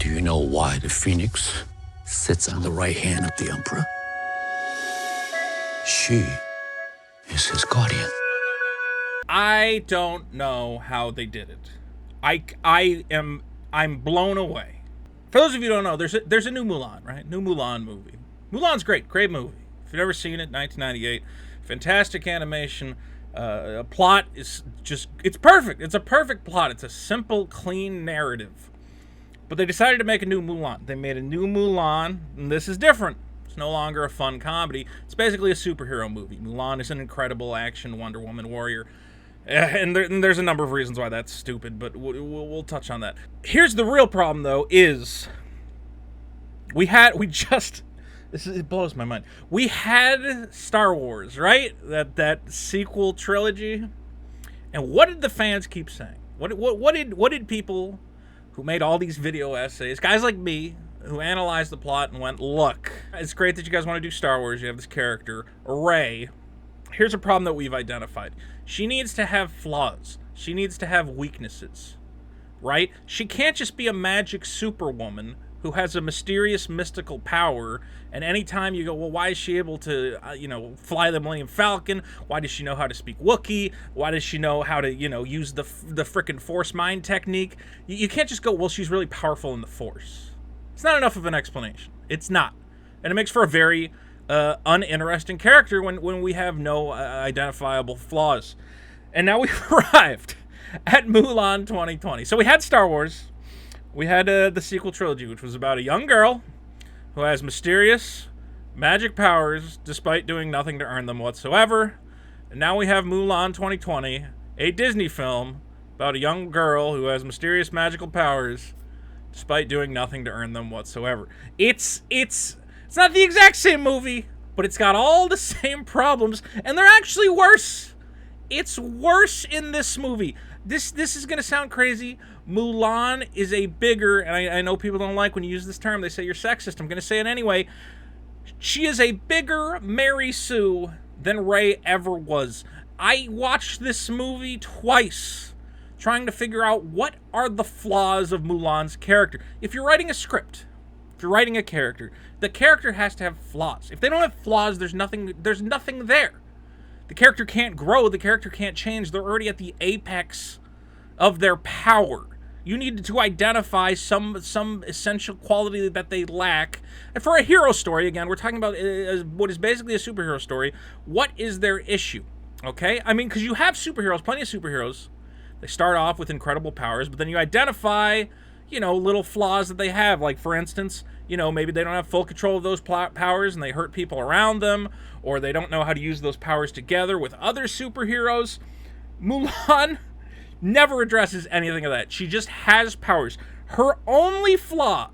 Do you know why the phoenix sits on the right hand of the emperor? She is his guardian. I don't know how they did it. I'm blown away. For those of you who don't know, there's a new Mulan, right? New Mulan movie. Mulan's great movie. If you've never seen it, 1998, fantastic animation. A plot is just, it's perfect. It's a perfect plot. It's a simple, clean narrative. But they decided to make a new Mulan. They made a new Mulan, and this is different. It's no longer a fun comedy. It's basically a superhero movie. Mulan is an incredible action Wonder Woman warrior. And there's a number of reasons why that's stupid, but we'll touch on that. Here's the real problem, though, is it blows my mind. We had Star Wars, right? That sequel trilogy. And what did the fans keep saying? What did people who made all these video essays, guys like me, who analyzed the plot and went, look, it's great that you guys want to do Star Wars. You have this character, Rey. Here's a problem that we've identified. She needs to have flaws. She needs to have weaknesses, right? She can't just be a magic superwoman who has a mysterious mystical power, and anytime you go, well, why is she able to, fly the Millennium Falcon? Why does she know how to speak Wookiee? Why does she know how to, use the frickin' Force mind technique? You can't just go, well, she's really powerful in the Force. It's not enough of an explanation. It's not. And it makes for a very uninteresting character when we have no identifiable flaws. And now we've arrived at Mulan 2020. So we had Star Wars. We had the sequel trilogy, which was about a young girl who has mysterious magic powers despite doing nothing to earn them whatsoever. And now we have Mulan 2020, a Disney film about a young girl who has mysterious magical powers despite doing nothing to earn them whatsoever. It's not the exact same movie, but it's got all the same problems, and they're actually worse. It's worse in this movie. This is going to sound crazy. Mulan is a bigger, and I know people don't like when you use this term. They say you're sexist. I'm going to say it anyway. She is a bigger Mary Sue than Rey ever was. I watched this movie twice, trying to figure out what are the flaws of Mulan's character. If you're writing a script, if you're writing a character, the character has to have flaws. If they don't have flaws, there's nothing there. The character can't grow. The character can't change. They're already at the apex of their power. You need to identify some essential quality that they lack. And for a hero story, again, we're talking about what is basically a superhero story. What is their issue? Okay? I mean, because you have superheroes, plenty of superheroes. They start off with incredible powers, but then you identify, little flaws that they have. Like, for instance, maybe they don't have full control of those powers and they hurt people around them, or they don't know how to use those powers together with other superheroes. Mulan never addresses anything of that. She just has powers. Her only flaw,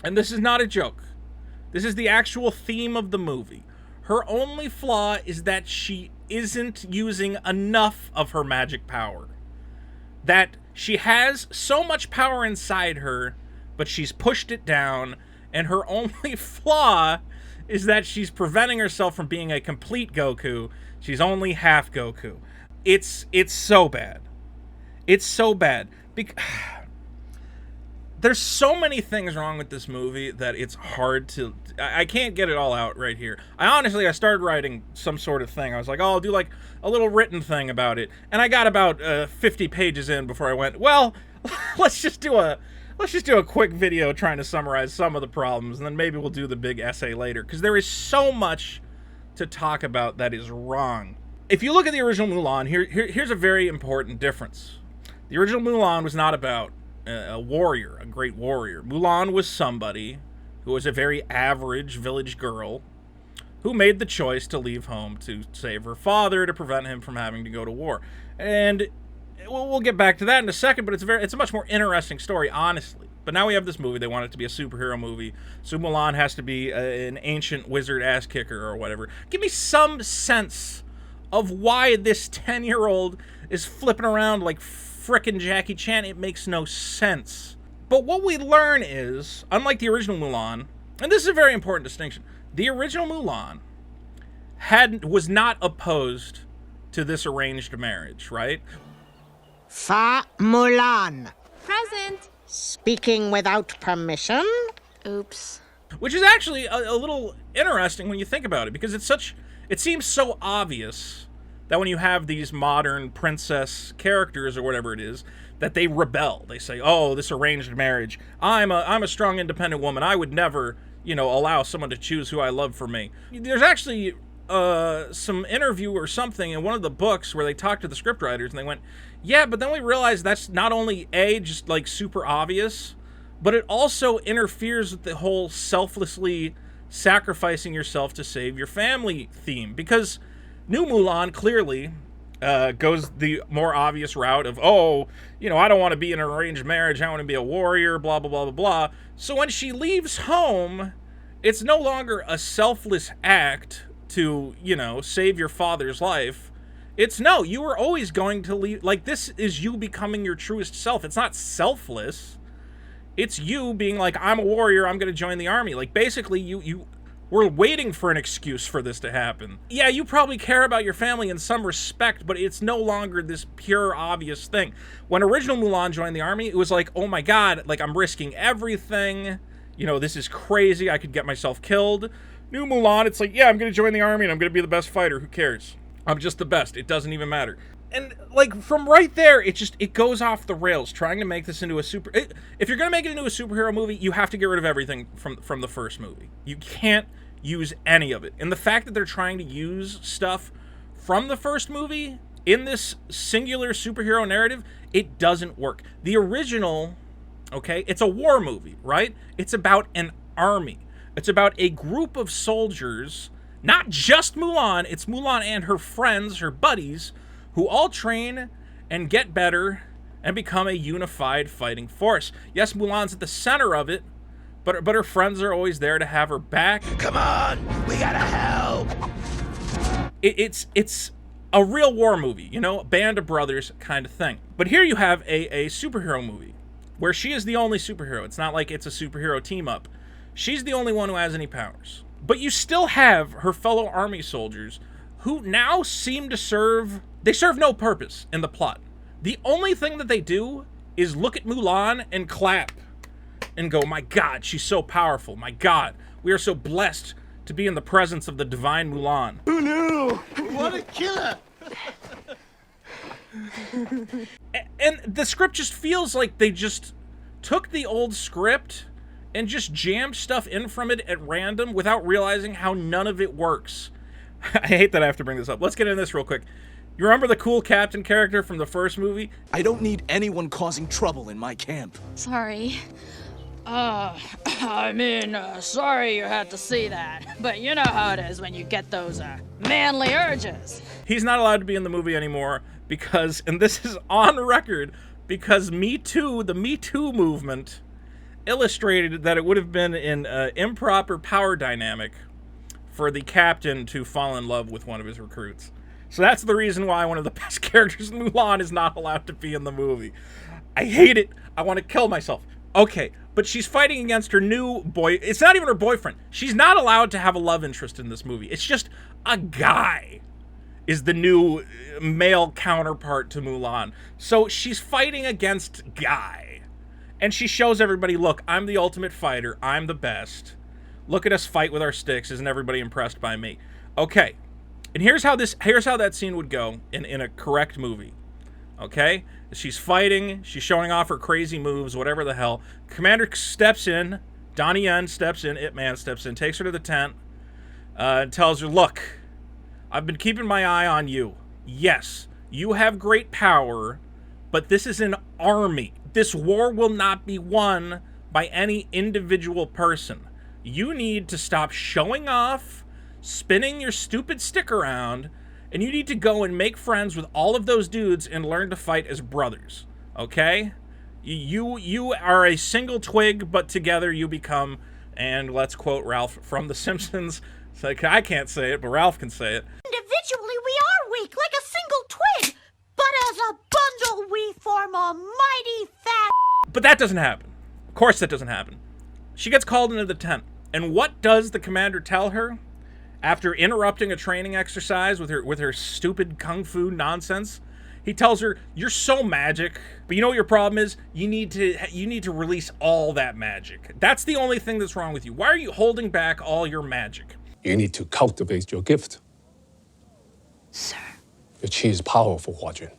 and this is not a joke, this is the actual theme of the movie. Her only flaw is that she isn't using enough of her magic power. That she has so much power inside her, but she's pushed it down, and her only flaw is that she's preventing herself from being a complete Goku. She's only half Goku. It's so bad. It's so bad. There's so many things wrong with this movie that it's hard to... I can't get it all out right here. I started writing some sort of thing. I was like, I'll do like a little written thing about it. And I got about 50 pages in before I went, well, let's just do a quick video trying to summarize some of the problems, and then maybe we'll do the big essay later, because there is so much to talk about that is wrong. If you look at the original Mulan, here's a very important difference. The original Mulan was not about a warrior, a great warrior. Mulan was somebody who was a very average village girl who made the choice to leave home to save her father to prevent him from having to go to war. And we'll get back to that in a second, but it's a much more interesting story, honestly. But now we have this movie. They want it to be a superhero movie, so Mulan has to be an ancient wizard ass kicker or whatever. Give me some sense of why this 10-year-old is flipping around like frickin' Jackie Chan. It makes no sense. But what we learn is, unlike the original Mulan, and this is a very important distinction, the original Mulan was not opposed to this arranged marriage, right? Fa Mulan. Present. Speaking without permission? Oops. Which is actually a little interesting when you think about it, because it seems so obvious that when you have these modern princess characters or whatever it is, that they rebel. They say, oh, this arranged marriage. I'm a strong, independent woman. I would never, allow someone to choose who I love for me. There's actually some interview or something in one of the books where they talked to the scriptwriters and they went, yeah, but then we realized that's not only just like super obvious, but it also interferes with the whole selflessly sacrificing yourself to save your family theme. Because New Mulan clearly goes the more obvious route of, I don't want to be in an arranged marriage, I want to be a warrior, blah, blah, blah, blah, blah. So when she leaves home, it's no longer a selfless act to, save your father's life. It's no, you were always going to leave. Like, this is you becoming your truest self. It's not selfless. It's you being like, I'm a warrior, I'm going to join the army. Like, basically, you were waiting for an excuse for this to happen. Yeah, you probably care about your family in some respect, but it's no longer this pure, obvious thing. When original Mulan joined the army, it was like, oh my god, like, I'm risking everything. This is crazy, I could get myself killed. New Mulan, it's like, yeah, I'm going to join the army and I'm going to be the best fighter. Who cares? I'm just the best. It doesn't even matter. And, like, from right there, it goes off the rails, trying to make this into a if you're going to make it into a superhero movie, you have to get rid of everything from the first movie. You can't use any of it. And the fact that they're trying to use stuff from the first movie in this singular superhero narrative, it doesn't work. The original, okay, it's a war movie, right? It's about an army. It's about a group of soldiers, not just Mulan, it's Mulan and her friends, her buddies, who all train and get better and become a unified fighting force. Yes, Mulan's at the center of it, but her friends are always there to have her back. Come on, we gotta help. It's a real war movie, band of brothers kind of thing. But here you have a superhero movie where she is the only superhero. It's not like it's a superhero team up. She's the only one who has any powers. But you still have her fellow army soldiers who now seem to serve no purpose in the plot. The only thing that they do is look at Mulan and clap and go, my god, she's so powerful. My god, we are so blessed to be in the presence of the divine Mulan. Who knew? What a killer! And the script just feels like they just took the old script and just jammed stuff in from it at random without realizing how none of it works. I hate that I have to bring this up. Let's get into this real quick. You remember the cool captain character from the first movie? I don't need anyone causing trouble in my camp. Sorry. Sorry you had to see that, but you know how it is when you get those, manly urges. He's not allowed to be in the movie anymore because, and this is on record, because Me Too, the Me Too movement, illustrated that it would have been an improper power dynamic for the captain to fall in love with one of his recruits. So that's the reason why one of the best characters in Mulan is not allowed to be in the movie. I hate it. I want to kill myself. Okay, but she's fighting against her new boy. It's not even her boyfriend. She's not allowed to have a love interest in this movie. It's just a guy is the new male counterpart to Mulan. So she's fighting against Guy. And she shows everybody, look, I'm the ultimate fighter. I'm the best. Look at us fight with our sticks. Isn't everybody impressed by me? Okay. And here's how that scene would go in a correct movie. Okay? She's fighting, she's showing off her crazy moves, whatever the hell. Commander steps in, Donnie Yen steps in, Ip Man steps in, takes her to the tent, and tells her, look, I've been keeping my eye on you. Yes, you have great power, but this is an army. This war will not be won by any individual person. You need to stop showing off, spinning your stupid stick around, and you need to go and make friends with all of those dudes and learn to fight as brothers, okay? You are a single twig, but together you become, and let's quote Ralph from The Simpsons. It's like, I can't say it, but Ralph can say it. Individually, we are weak, like a single twig, but as a bundle, we form a mighty fat... But that doesn't happen. Of course that doesn't happen. She gets called into the tent, and what does the commander tell her? After interrupting a training exercise with her stupid kung fu nonsense, He tells her, "You're so magic, but you know what your problem is? You need to release all that magic. That's the only thing that's wrong with you. Why are you holding back all your magic?" You need to cultivate your gift. Sir. The chi is powerful, Huajun.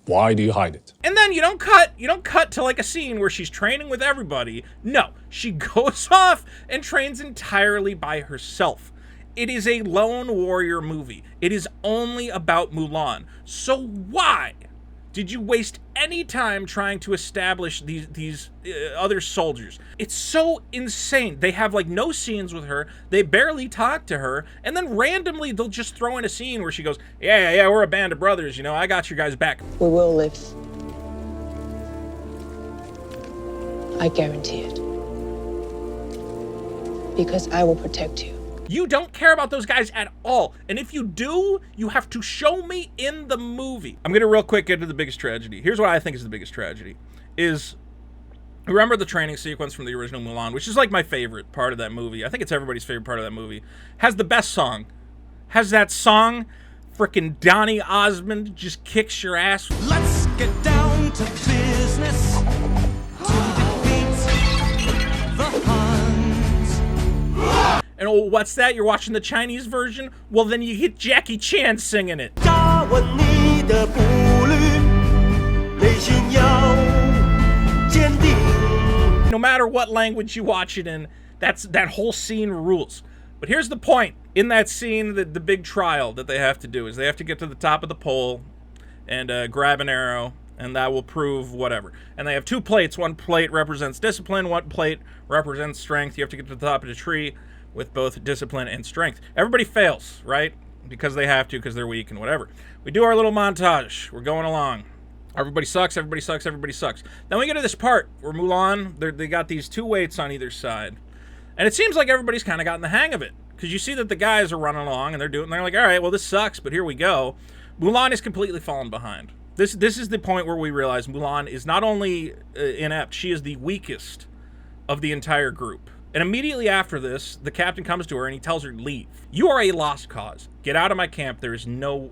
Why do you hide it? And then you don't cut to like a scene where she's training with everybody. No, she goes off and trains entirely by herself. It is a lone warrior movie. It is only about Mulan. So why did you waste any time trying to establish these other soldiers? It's so insane. They have like no scenes with her. They barely talk to her. And then randomly they'll just throw in a scene where she goes, yeah, we're a band of brothers. You know, I got your guys back. We will live. I guarantee it. Because I will protect you. You don't care about those guys at all. And if you do, you have to show me in the movie. I'm gonna real quick get to the biggest tragedy. Here's what I think is the biggest tragedy. Remember the training sequence from the original Mulan, which is like my favorite part of that movie. I think it's everybody's favorite part of that movie. Has the best song. Has that song. Frickin' Donny Osmond just kicks your ass. Let's get down to business. And oh, what's that? You're watching the Chinese version? Well, then you get Jackie Chan singing it. No matter what language you watch it in, that whole scene rules. But here's the point. In that scene, the big trial that they have to do is they have to get to the top of the pole and grab an arrow, and that will prove whatever. And they have two plates. One plate represents discipline. One plate represents strength. You have to get to the top of the tree with both discipline and strength. Everybody fails, right? Because they have to, because they're weak and whatever. We do our little montage. We're going along. Everybody sucks, everybody sucks, everybody sucks. Then we get to this part where Mulan, they got these two weights on either side. And it seems like everybody's kind of gotten the hang of it. Because you see that the guys are running along and they're like, all right, well, this sucks, but here we go. Mulan is completely fallen behind. This is the point where we realize Mulan is not only inept, she is the weakest of the entire group. And immediately after this, the captain comes to her and he tells her, leave. You are a lost cause. Get out of my camp. There is no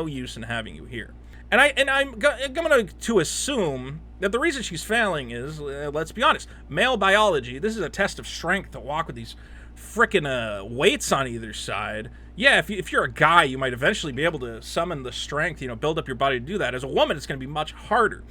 use in having you here. And I'm going to assume that the reason she's failing is, let's be honest, male biology, this is a test of strength to walk with these frickin' weights on either side. Yeah, if you're a guy, you might eventually be able to summon the strength, build up your body to do that. As a woman, it's going to be much harder.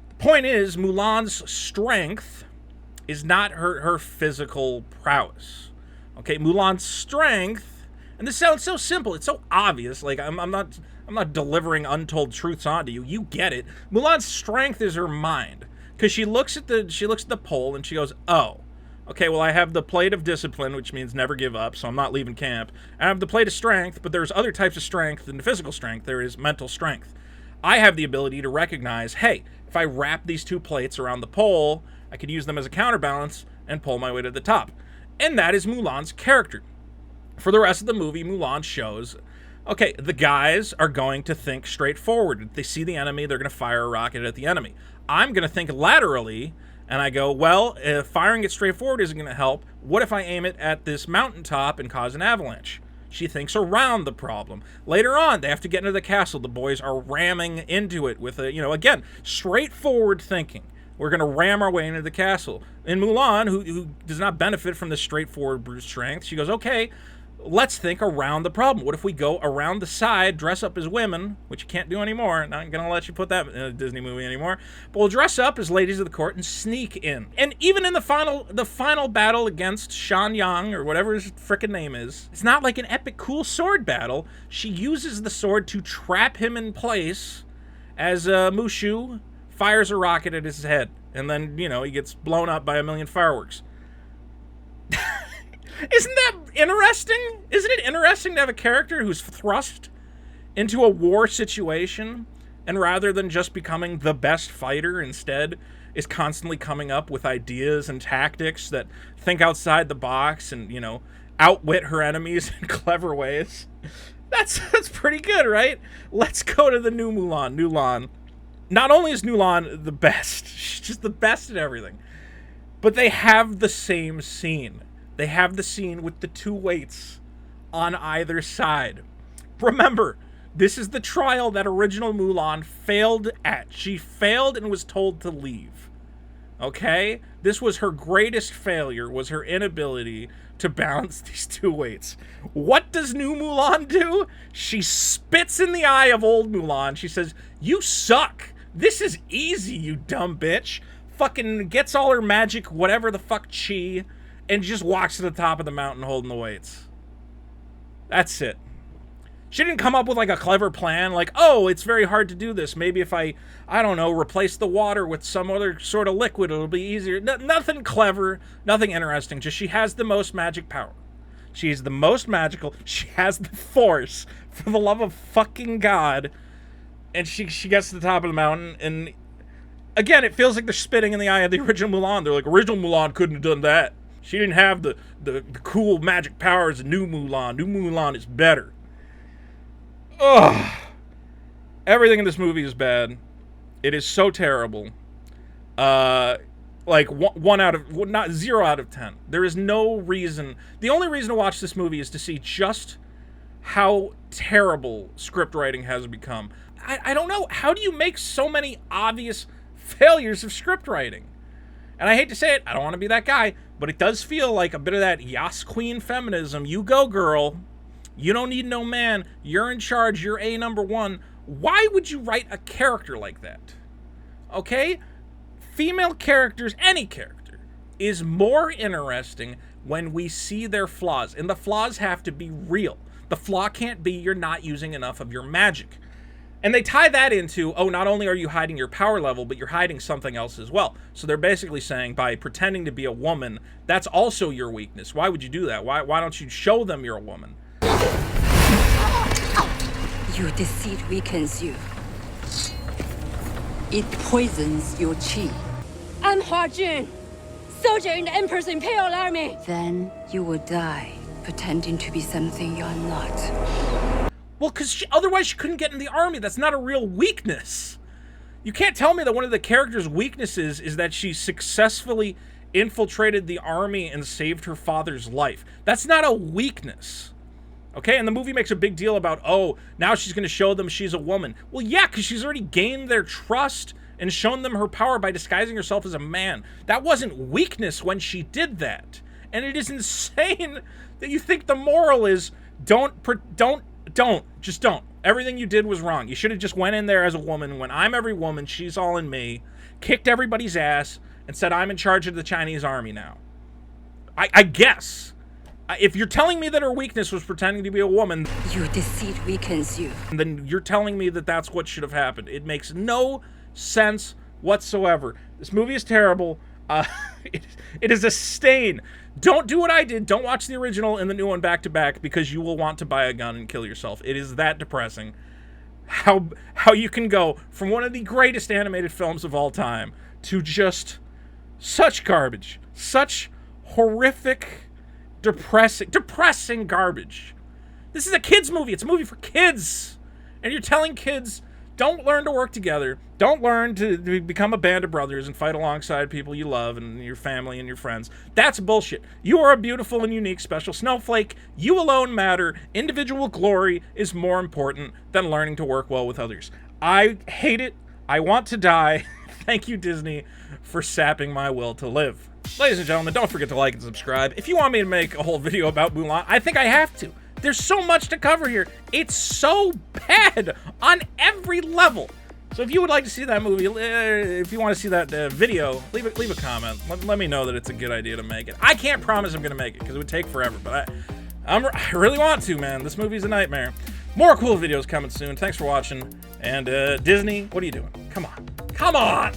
The point is, Mulan's strength is not her physical prowess. Okay, Mulan's strength, and this sounds so simple, it's so obvious, like I'm not delivering untold truths onto you. You get it. Mulan's strength is her mind. Because she looks at the pole and she goes, oh, okay, well, I have the plate of discipline, which means never give up, so I'm not leaving camp. I have the plate of strength, but there's other types of strength than physical strength. There is mental strength. I have the ability to recognize, hey, if I wrap these two plates around the pole, I could use them as a counterbalance and pull my way to the top. And that is Mulan's character. For the rest of the movie, Mulan shows, okay, the guys are going to think straightforward. If they see the enemy, they're going to fire a rocket at the enemy. I'm going to think laterally, and I go, well, if firing it straightforward isn't going to help, what if I aim it at this mountaintop and cause an avalanche? She thinks around the problem. Later on, they have to get into the castle. The boys are ramming into it with again, straightforward thinking. We're going to ram our way into the castle. In Mulan, who does not benefit from this straightforward brute strength, she goes, okay, let's think around the problem. What if we go around the side, dress up as women, which you can't do anymore. Not going to let you put that in a Disney movie anymore. But we'll dress up as ladies of the court and sneak in. And even in the final battle against Shan Yang, or whatever his frickin' name is, it's not like an epic cool sword battle. She uses the sword to trap him in place as Mushu fires a rocket at his head. And then, he gets blown up by a million fireworks. Isn't that interesting? Isn't it interesting to have a character who's thrust into a war situation and rather than just becoming the best fighter, instead is constantly coming up with ideas and tactics that think outside the box and, outwit her enemies in clever ways? That's pretty good, right? Let's go to the new Mulan. Mulan. Not only is Mulan the best, she's just the best at everything, but they have the same scene. They have the scene with the two weights on either side. Remember, This is the trial that original Mulan failed at. She failed and was told to leave. Okay? This was her greatest failure, was her inability to balance these two weights. What does new Mulan do? She spits in the eye of old Mulan. She says, "You suck. This is easy, you dumb bitch." Fucking gets all her magic, whatever the fuck chi, and just walks to the top of the mountain holding the weights. That's it. She didn't come up with like a clever plan, like, oh, it's very hard to do this. Maybe if I don't know, replace the water with some other sort of liquid, it'll be easier. Nothing clever, nothing interesting. Just she has the most magic power. She's the most magical. She has the force, for the love of fucking God. And she gets to the top of the mountain, and again, it feels like they're spitting in the eye of the original Mulan. They're like, original Mulan couldn't have done that. She didn't have the cool magic powers of new Mulan. New Mulan is better. Ugh. Everything in this movie is bad. It is so terrible. Like 0 out of 10. There is no reason. The only reason to watch this movie is to see just how terrible script writing has become. I don't know. How do you make so many obvious failures of script writing? And I hate to say it, I don't want to be that guy, but it does feel like a bit of that Yas Queen feminism. You go, girl. You don't need no man. You're in charge. You're #1. Why would you write a character like that? Okay? Female characters, any character, is more interesting when we see their flaws. And the flaws have to be real. The flaw can't be you're not using enough of your magic. And they tie that into, oh, not only are you hiding your power level, but you're hiding something else as well. So they're basically saying by pretending to be a woman, that's also your weakness. Why would you do that? Why don't you show them you're a woman? Your deceit weakens you. It poisons your chi. I'm Hua Jun, soldier in the Emperor's Imperial Army. Then you will die, pretending to be something you're not. Well, because otherwise she couldn't get in the army. That's not a real weakness. You can't tell me that one of the character's weaknesses is that she successfully infiltrated the army and saved her father's life. That's not a weakness. Okay, and the movie makes a big deal about, oh, now she's going to show them she's a woman. Well, yeah, because she's already gained their trust and shown them her power by disguising herself as a man. That wasn't weakness when she did that. And it is insane that you think the moral is don't. Just don't. Everything you did was wrong. You should have just went in there as a woman, when I'm every woman, she's all in me, kicked everybody's ass, and said, I'm in charge of the Chinese army now. I guess. If you're telling me that her weakness was pretending to be a woman, your deceit weakens you. Then you're telling me that that's what should have happened. It makes no sense whatsoever. This movie is terrible. It is a stain. Don't do what I did. Don't watch the original and the new one back to back, because you will want to buy a gun and kill yourself. It is that depressing. How you can go from one of the greatest animated films of all time to just such garbage, such horrific, depressing garbage. This is a kids movie. It's a movie for kids, and you're telling kids, don't learn to work together. Don't learn to become a band of brothers and fight alongside people you love and your family and your friends. That's bullshit. You are a beautiful and unique special snowflake. You alone matter. Individual glory is more important than learning to work well with others. I hate it. I want to die. Thank you, Disney, for sapping my will to live. Ladies and gentlemen, don't forget to like and subscribe. If you want me to make a whole video about Mulan, I think I have to. There's so much to cover here. It's so bad on every level. So if you would like to see that movie, if you want to see that video, leave a comment. Let me know that it's a good idea to make it. I can't promise I'm going to make it because it would take forever, but I really want to, man. This movie's a nightmare. More cool videos coming soon. Thanks for watching. And Disney, what are you doing? Come on. Come on!